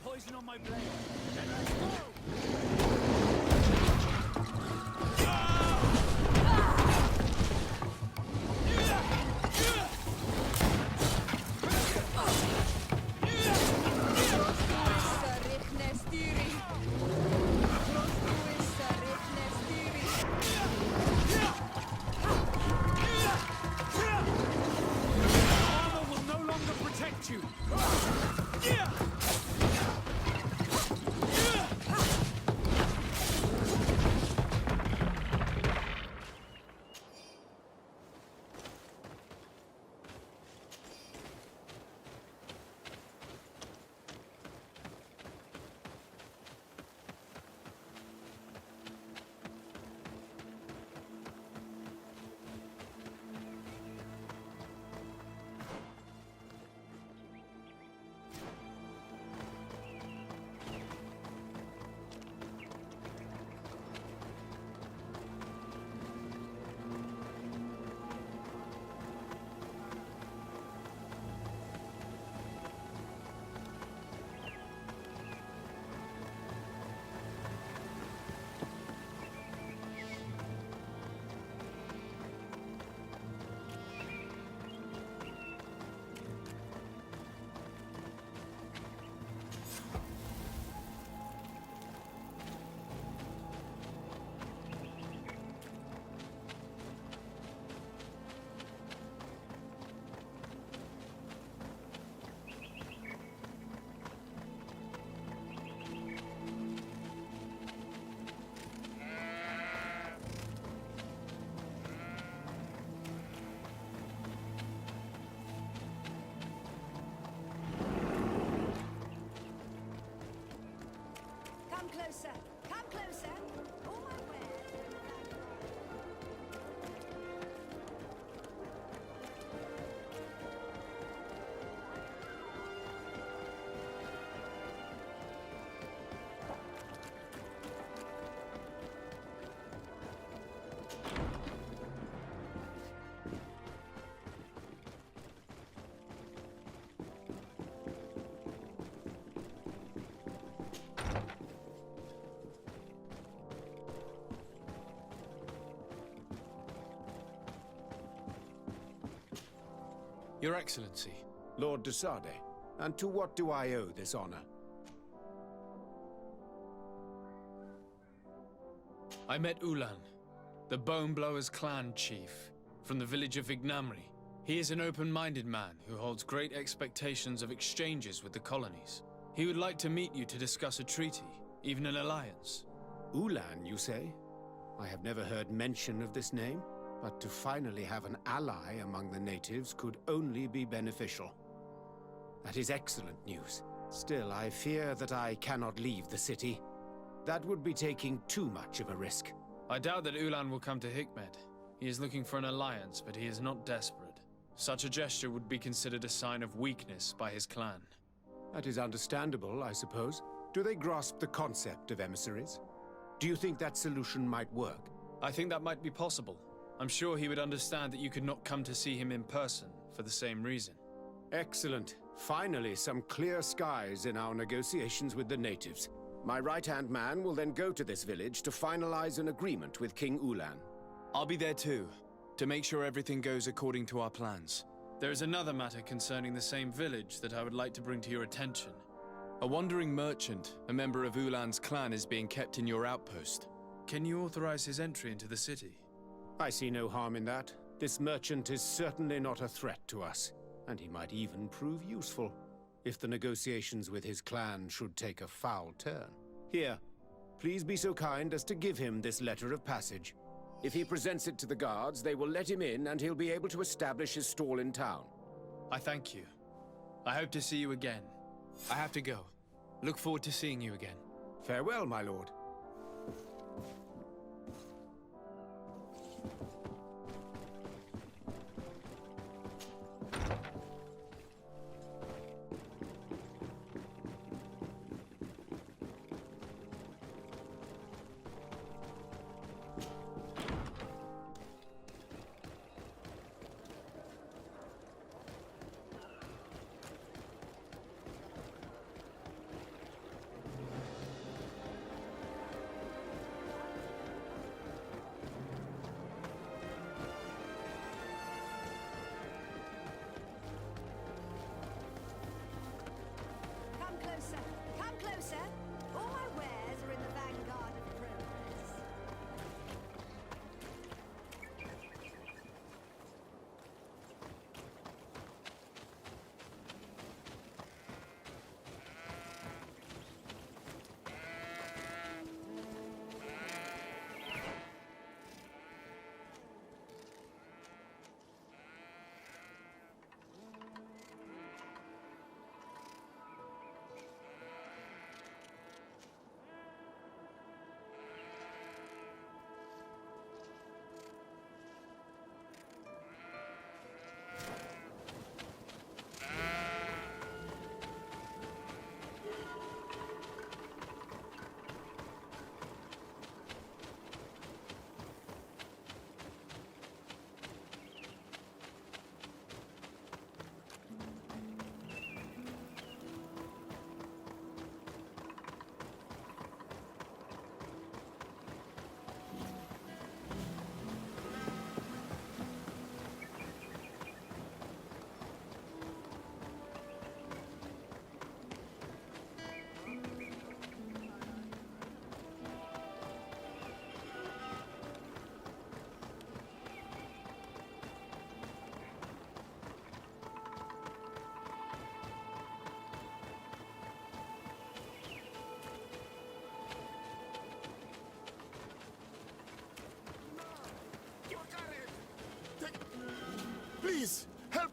poison on my blade. Then let's go! Armor will no longer protect you. Come closer! Come closer! All my wares. Your Excellency. Lord de Sade, and to what do I owe this honor? I met Ulan, the Boneblower's clan chief, from the village of Vignamri. He is an open-minded man who holds great expectations of exchanges with the colonies. He would like to meet you to discuss a treaty, even an alliance. Ulan, you say? I have never heard mention of this name, but to finally have an ally among the natives could only be beneficial. That is excellent news. Still, I fear that I cannot leave the city. That would be taking too much of a risk. I doubt that Ulan will come to Hikmed. He is looking for an alliance, but he is not desperate. Such a gesture would be considered a sign of weakness by his clan. That is understandable, I suppose. Do they grasp the concept of emissaries? Do you think that solution might work? I think that might be possible. I'm sure he would understand that you could not come to see him in person for the same reason. Excellent. Finally, some clear skies in our negotiations with the natives. My right-hand man will then go to this village to finalize an agreement with King Ulan. I'll be there too, to make sure everything goes according to our plans. There is another matter concerning the same village that I would like to bring to your attention. A wandering merchant, a member of Ulan's clan, is being kept in your outpost. Can you authorize his entry into the city? I see no harm in that. This merchant is certainly not a threat to us, and he might even prove useful, if the negotiations with his clan should take a foul turn. Here, please be so kind as to give him this letter of passage. If he presents it to the guards, they will let him in and he'll be able to establish his stall in town. I thank you. I hope to see you again. I have to go. Look forward to seeing you again. Farewell, my lord.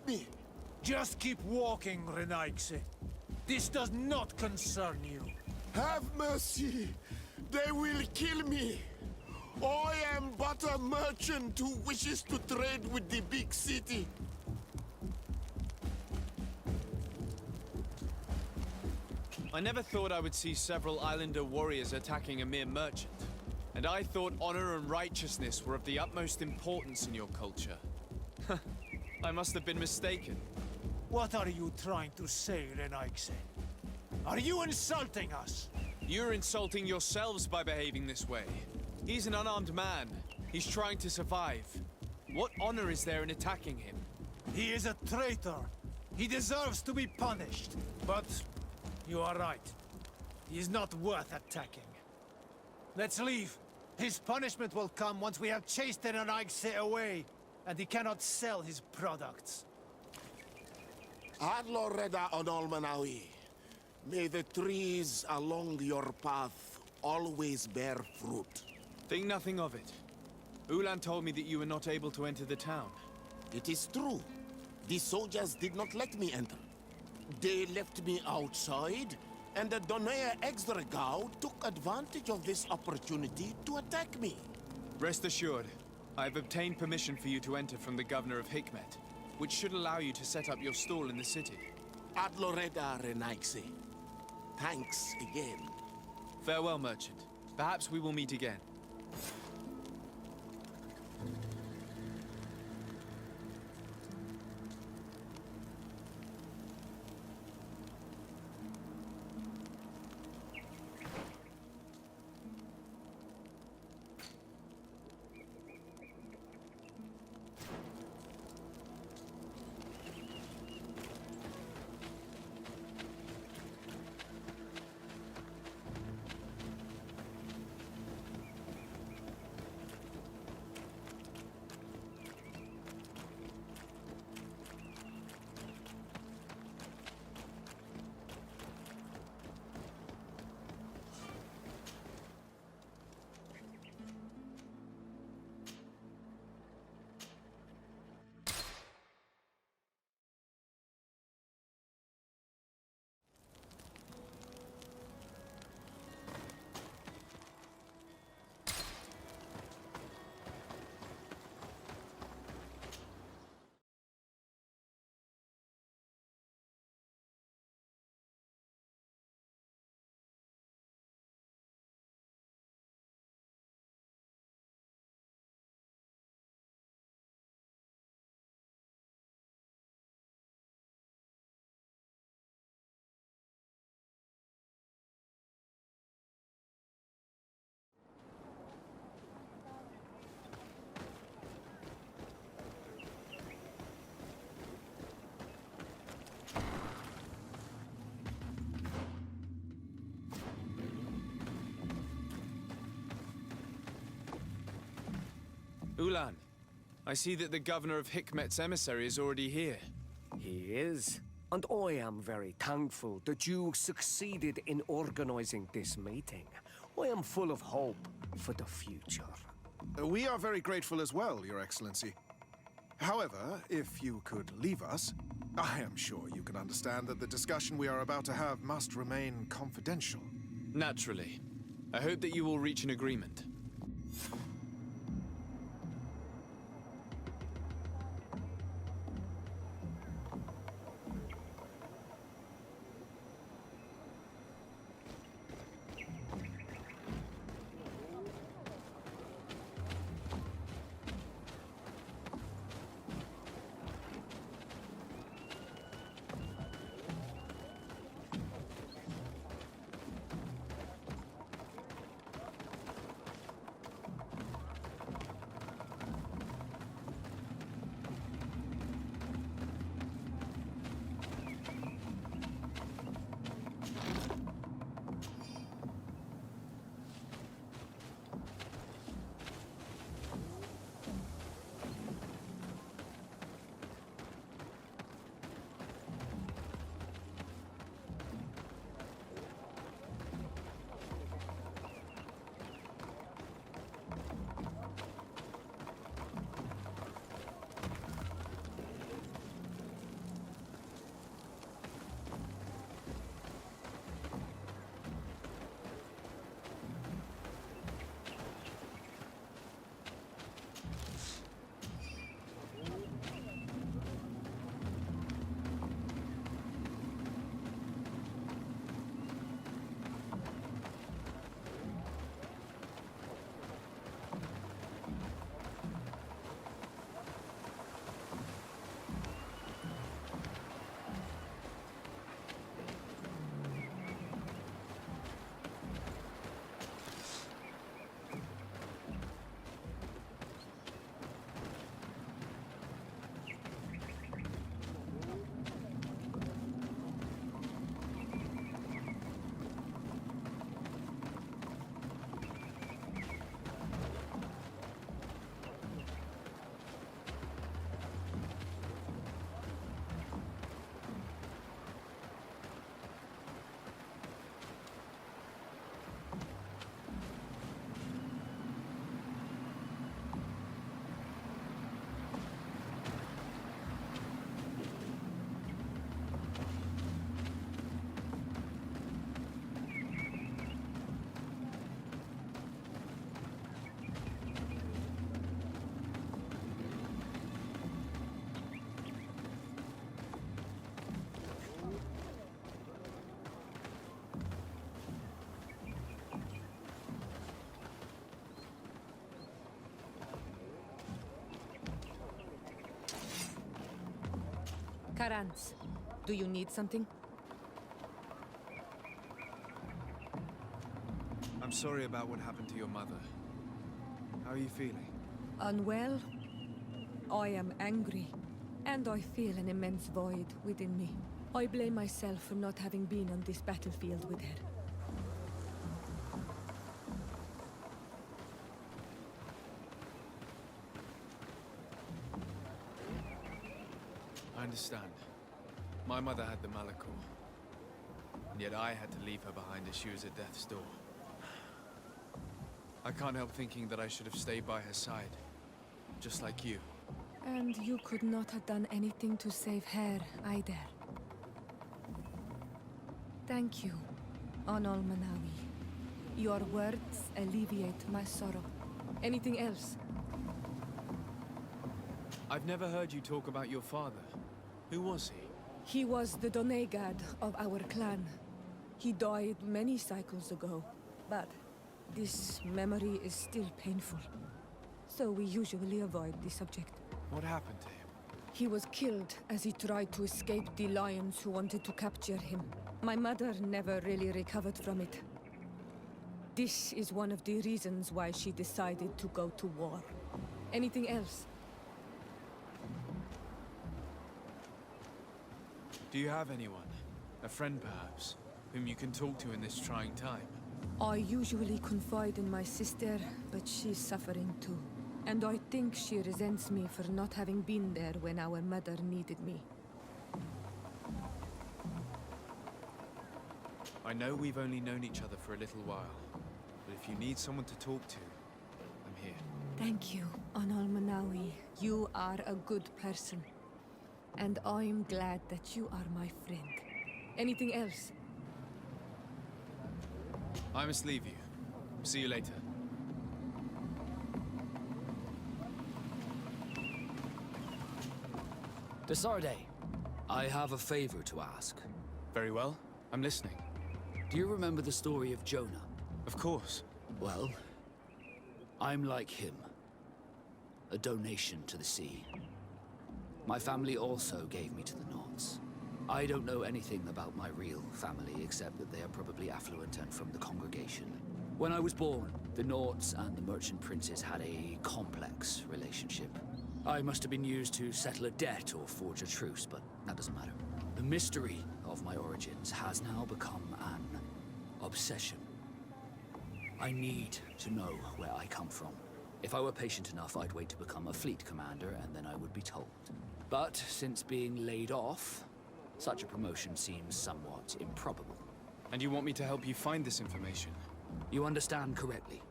me. Just keep walking, Renaigse. This does not concern you. Have mercy. They will kill me. I am but a merchant who wishes to trade with the big city. I never thought I would see several islander warriors attacking a mere merchant. And I thought honor and righteousness were of the utmost importance in your culture. I must have been mistaken. What are you trying to say, Renaigse? Are you insulting us? You're insulting yourselves by behaving this way. He's an unarmed man. He's trying to survive. What honor is there in attacking him? He is a traitor. He deserves to be punished. But you are right. He is not worth attacking. Let's leave. His punishment will come once we have chased Renaigse away, and he cannot sell his products. Adloreda Onolmanawi. May the trees along your path always bear fruit. Think nothing of it. Ulan told me that you were not able to enter the town. It is true. The soldiers did not let me enter. They left me outside, and the Donea Exdragao took advantage of this opportunity to attack me. Rest assured, I have obtained permission for you to enter from the governor of Hikmet, which should allow you to set up your stall in the city. Adloreda Renaigse. Thanks again. Farewell, merchant. Perhaps we will meet again. Ulan, I see that the governor of Hikmet's emissary is already here. He is. And I am very thankful that you succeeded in organizing this meeting. I am full of hope for the future. We are very grateful as well, Your Excellency. However, if you could leave us, I am sure you can understand that the discussion we are about to have must remain confidential. Naturally. I hope that you will reach an agreement. Karans, do you need something? I'm sorry about what happened to your mother. How are you feeling? Unwell? I am angry, and I feel an immense void within me. I blame myself for not having been on this battlefield with her. I understand. My mother had the Malachor. And yet I had to leave her behind as she was at death's door. I can't help thinking that I should have stayed by her side. Just like you. And you could not have done anything to save her, either. Thank you, Anal Manawi. Your words alleviate my sorrow. Anything else? I've never heard you talk about your father. Who was he? He was the Donegad of our clan. He died many cycles ago, but this memory is still painful. So we usually avoid the subject. What happened to him? He was killed as he tried to escape the lions who wanted to capture him. My mother never really recovered from it. This is one of the reasons why she decided to go to war. Anything else? Do you have anyone? A friend, perhaps? Whom you can talk to in this trying time? I usually confide in my sister, but she's suffering too. And I think she resents me for not having been there when our mother needed me. I know we've only known each other for a little while, but if you need someone to talk to, I'm here. Thank you, Anal Manawi. You are a good person. And I'm glad that you are my friend. Anything else? I must leave you. See you later. Desarde, I have a favor to ask. Very well. I'm listening. Do you remember the story of Jonah? Of course. Well, I'm like him. A donation to the sea. My family also gave me to the Nords. I don't know anything about my real family, except that they are probably affluent and from the congregation. When I was born, the Nords and the merchant princes had a complex relationship. I must have been used to settle a debt or forge a truce, but that doesn't matter. The mystery of my origins has now become an obsession. I need to know where I come from. If I were patient enough, I'd wait to become a fleet commander, and then I would be told. But since being laid off, such a promotion seems somewhat improbable. And you want me to help you find this information? You understand correctly.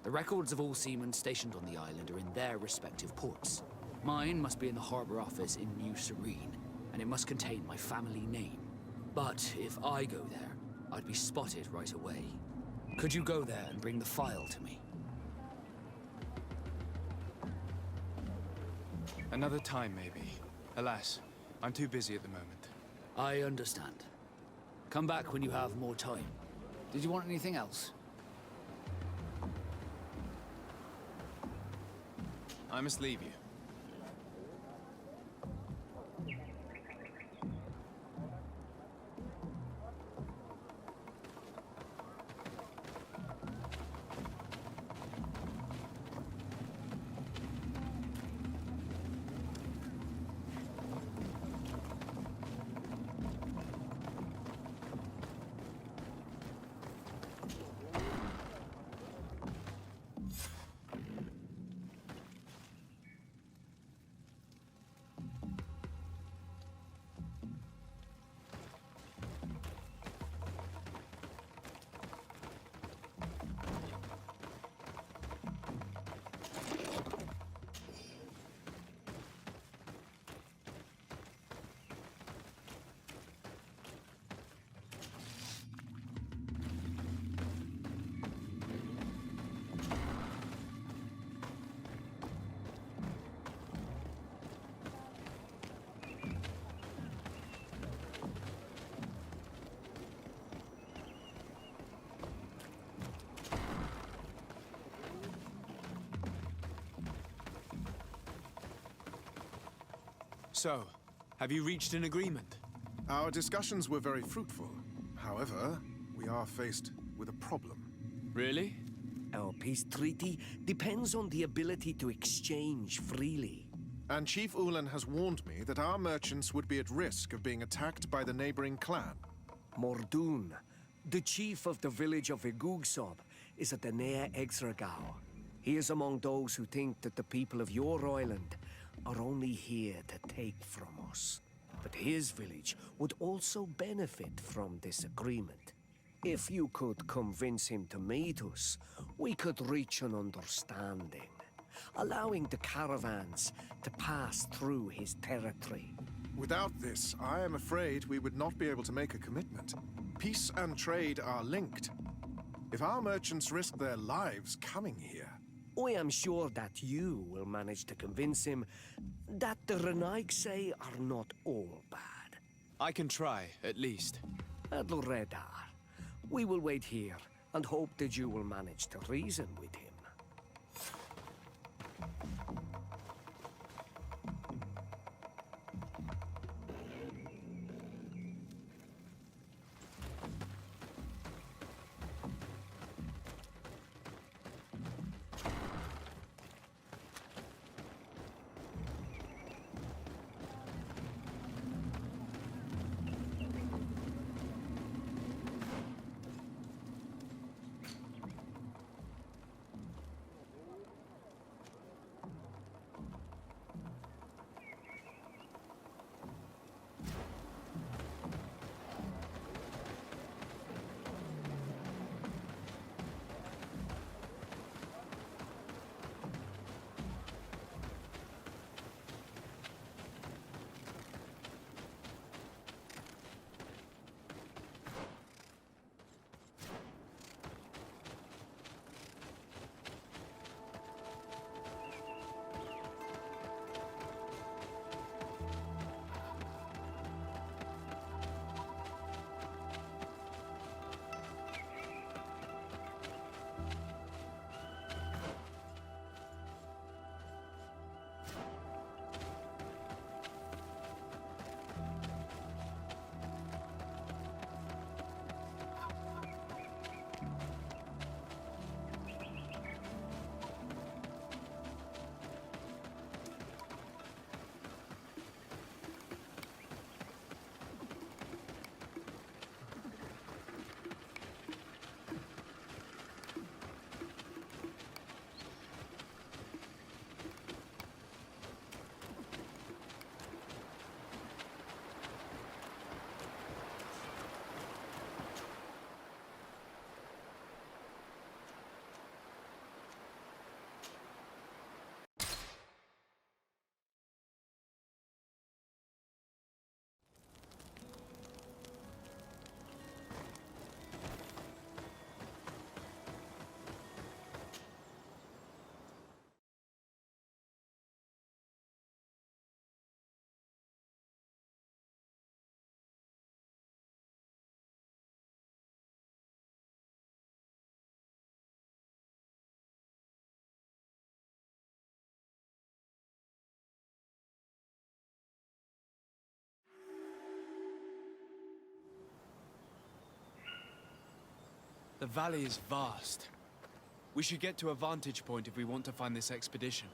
The records of all seamen stationed on the island are in their respective ports. Mine must be in the harbor office in New Serene, and it must contain my family name. But if I go there, I'd be spotted right away. Could you go there and bring the file to me? Another time, maybe. Alas, I'm too busy at the moment. I understand. Come back when you have more time. Did you want anything else? I must leave you. So, Have you reached an agreement? Our discussions were very fruitful. However, we are faced with a problem. Really? Our peace treaty depends on the ability to exchange freely. And Chief Ulan has warned me that our merchants would be at risk of being attacked by the neighboring clan. Mordoon, the chief of the village of Igugsob, is at the Nea Exregao. He is among those who think that the people of your island are only here to take from us. But his village would also benefit from this agreement. If you could convince him to meet us, we could reach an understanding, allowing the caravans to pass through his territory. Without this, I am afraid we would not be able to make a commitment. Peace and trade are linked. If our merchants risk their lives coming here... I am sure that you will manage to convince him that the Renaigse are not all bad. I can try, at least. Adloredar, we will wait here and hope that you will manage to reason with him. The valley is vast. We should get to a vantage point if we want to find this expedition.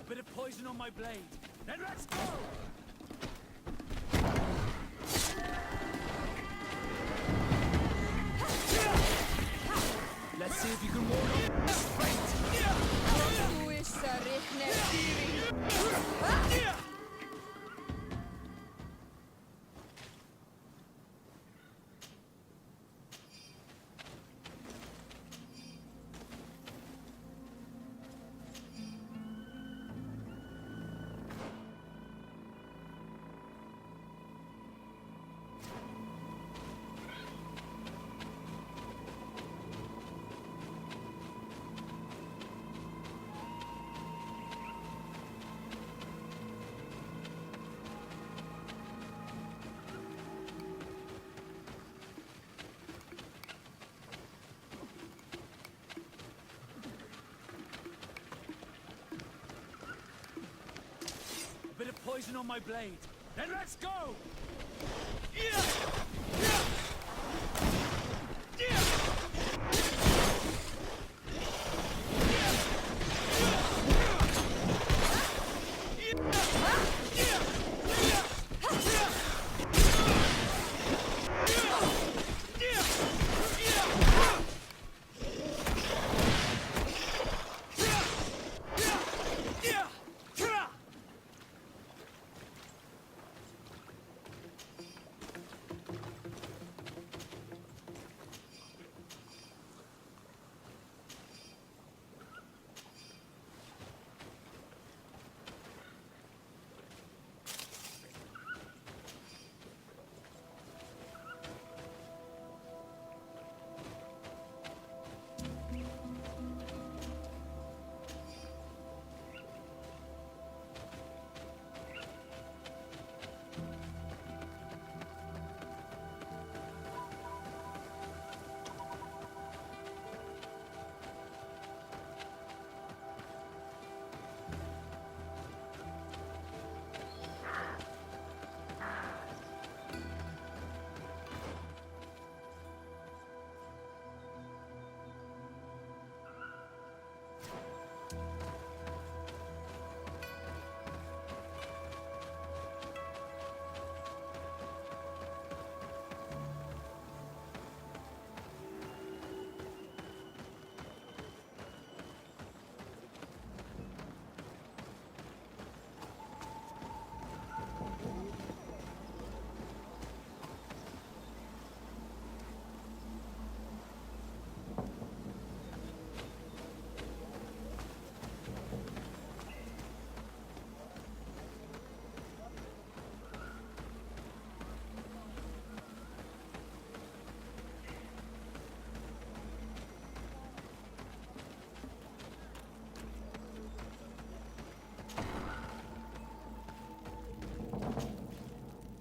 A bit of poison on my blade. Then let's go! Let's see if you can ward off this fate! poison on my blade. Then let's go!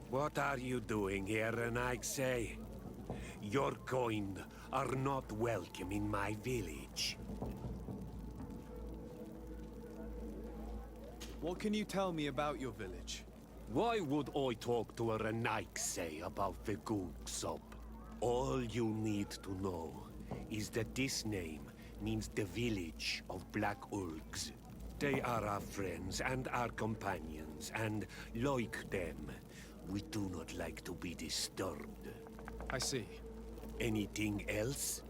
What are you doing here, Renaigse? Your kind are not welcome in my village. What can you tell me about your village? Why would I talk to a Renaigse about the Googsob? All you need to know is that this name means the village of Black Ulgs. They are our friends and our companions, and like them, we do not like to be disturbed. I see. Anything else?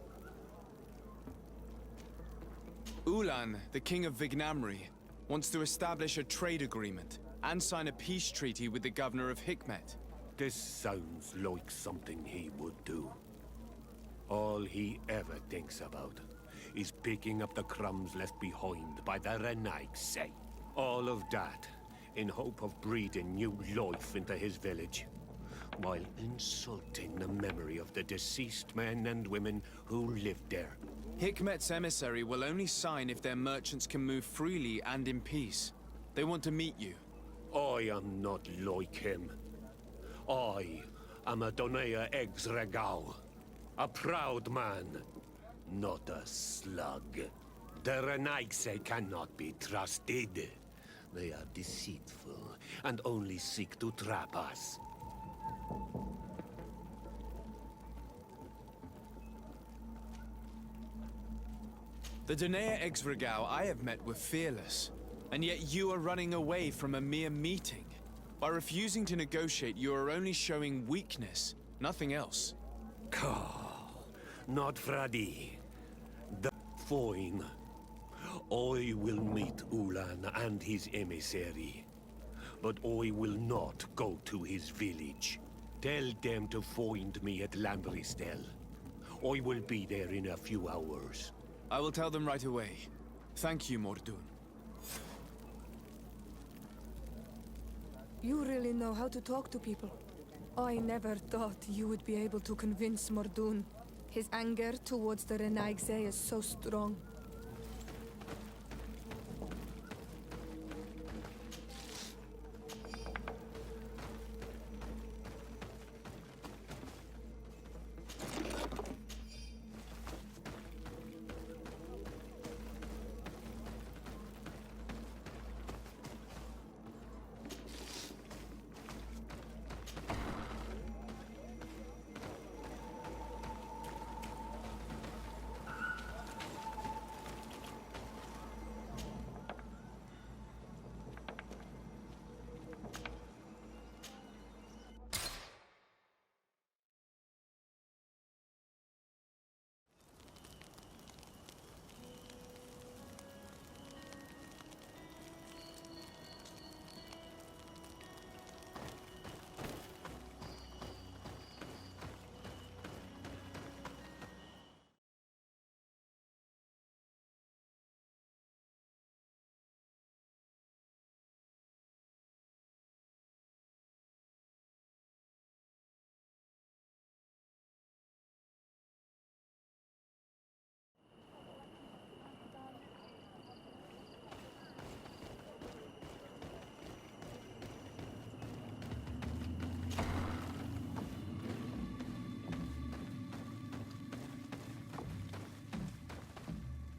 Ulan, the king of Vignamri, wants to establish a trade agreement and sign a peace treaty with the governor of Hikmet. This sounds like something he would do. All he ever thinks about is picking up the crumbs left behind by the Renaigse. All of that in hope of breathing new life into his village, while insulting the memory of the deceased men and women who lived there. Hikmet's emissary will only sign if their merchants can move freely and in peace. They want to meet you. I am not like him. I am a Donea Exregao, a proud man, not a slug. The Renaigse cannot be trusted. They are deceitful and only seek to trap us. The Donea Exregao I have met were fearless, and yet you are running away from a mere meeting. By refusing to negotiate, you are only showing weakness, nothing else. Not Fradi. The fine. I will meet Ulan and his emissary, but I will not go to his village. Tell them to find me at Lambristel. I will be there in a few hours. I will tell them right away. Thank you, Mordun. You really know how to talk to people. I never thought you would be able to convince Mordun. His anger towards the Renaigse is so strong.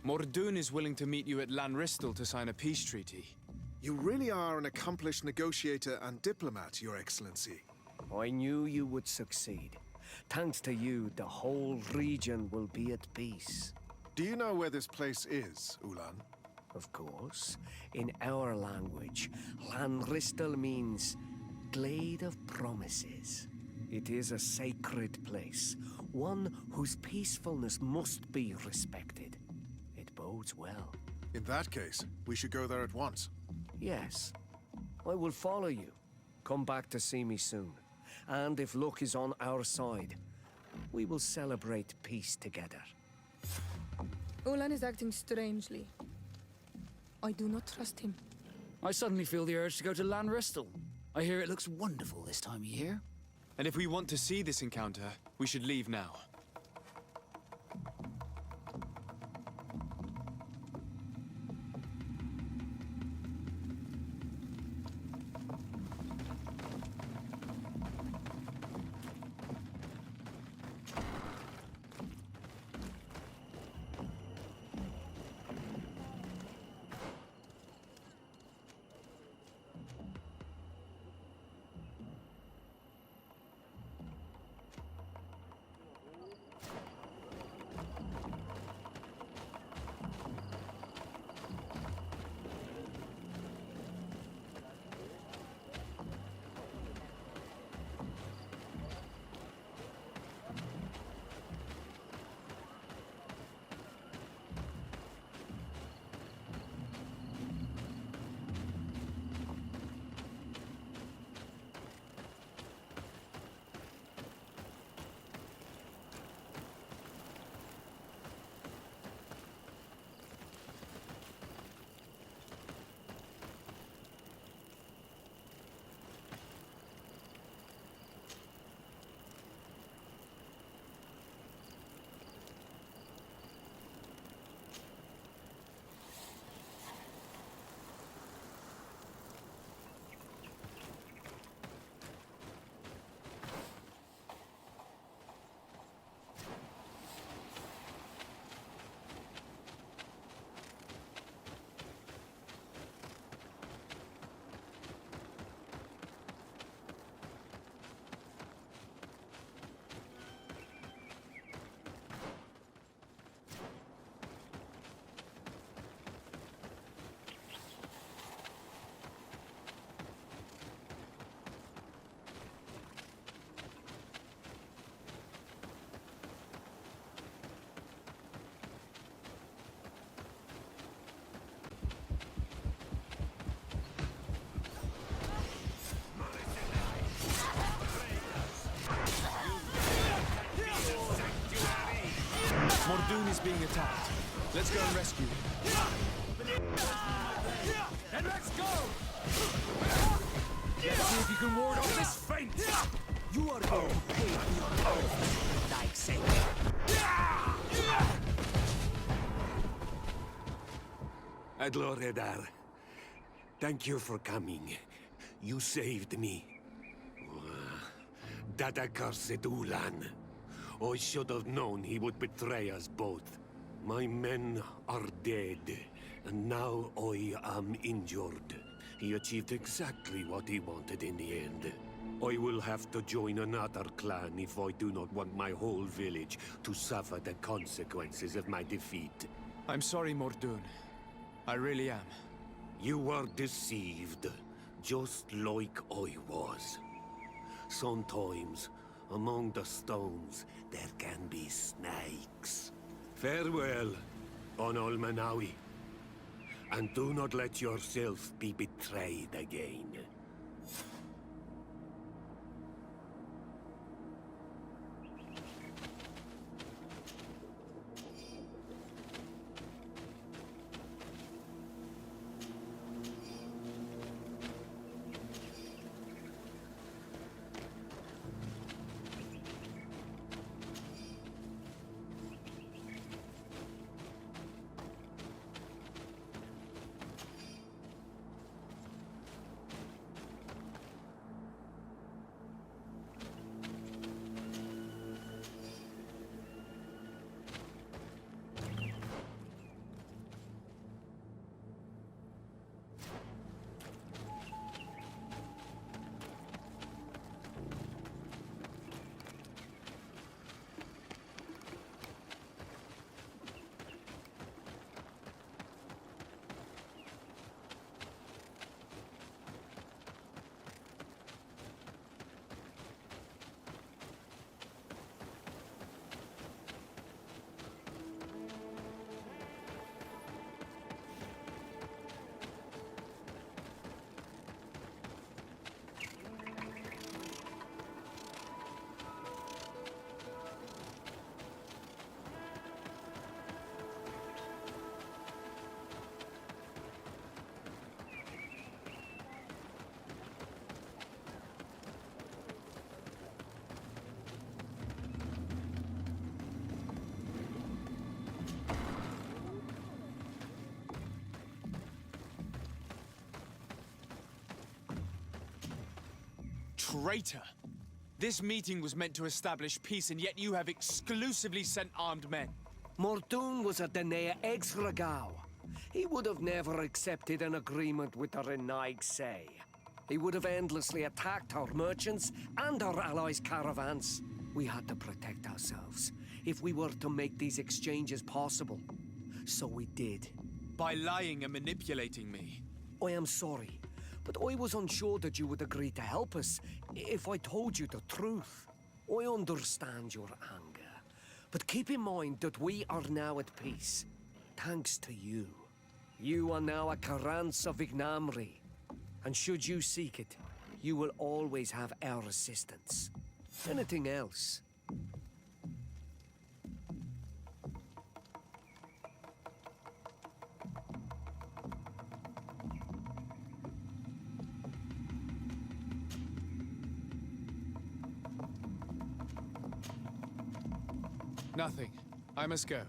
Mordoon is willing to meet you at Lanristel to sign a peace treaty. You really are an accomplished negotiator and diplomat, Your Excellency. I knew you would succeed. Thanks to you, the whole region will be at peace. Do you know where this place is, Ulan? Of course. In our language, Lanristel means Glade of Promises. It is a sacred place, one whose peacefulness must be respected. It bodes well. In that case, we should go there at once. Yes. I will follow you. Come back to see me soon. And if luck is on our side, we will celebrate peace together. Ulan is acting strangely. I do not trust him. I suddenly feel the urge to go to Lanristel. I hear it looks wonderful this time of year. And if we want to see this encounter, we should leave now. Mordoon is being attacked. Let's go and rescue him. And let's go! Let's see if you can ward off this feint! You are going to pay for your oath, like Satan. Adloredar, thank you for coming. You saved me. That accursed Ulan. I should have known he would betray us both. My men are dead, and now I am injured. He achieved exactly what he wanted in the end. I will have to join another clan if I do not want my whole village to suffer the consequences of my defeat. I'm sorry, Mordoon. I really am. You were deceived, just like I was. Sometimes, among the stones, there can be snakes. Farewell, on Almanawi. And do not let yourself be betrayed again. Traitor! This meeting was meant to establish peace, and yet you have exclusively sent armed men. Mordoon was a Denea Exragao. He would have never accepted an agreement with the Renaig Say. He would have endlessly attacked our merchants and our allies' caravans. We had to protect ourselves if we were to make these exchanges possible. So we did. By lying and manipulating me. I am sorry, but I was unsure that you would agree to help us if I told you the truth. I understand your anger, but keep in mind that we are now at peace, thanks to you. You are now a Karans of Ignamri, and should you seek it, you will always have our assistance. Anything else? Nothing. I must go.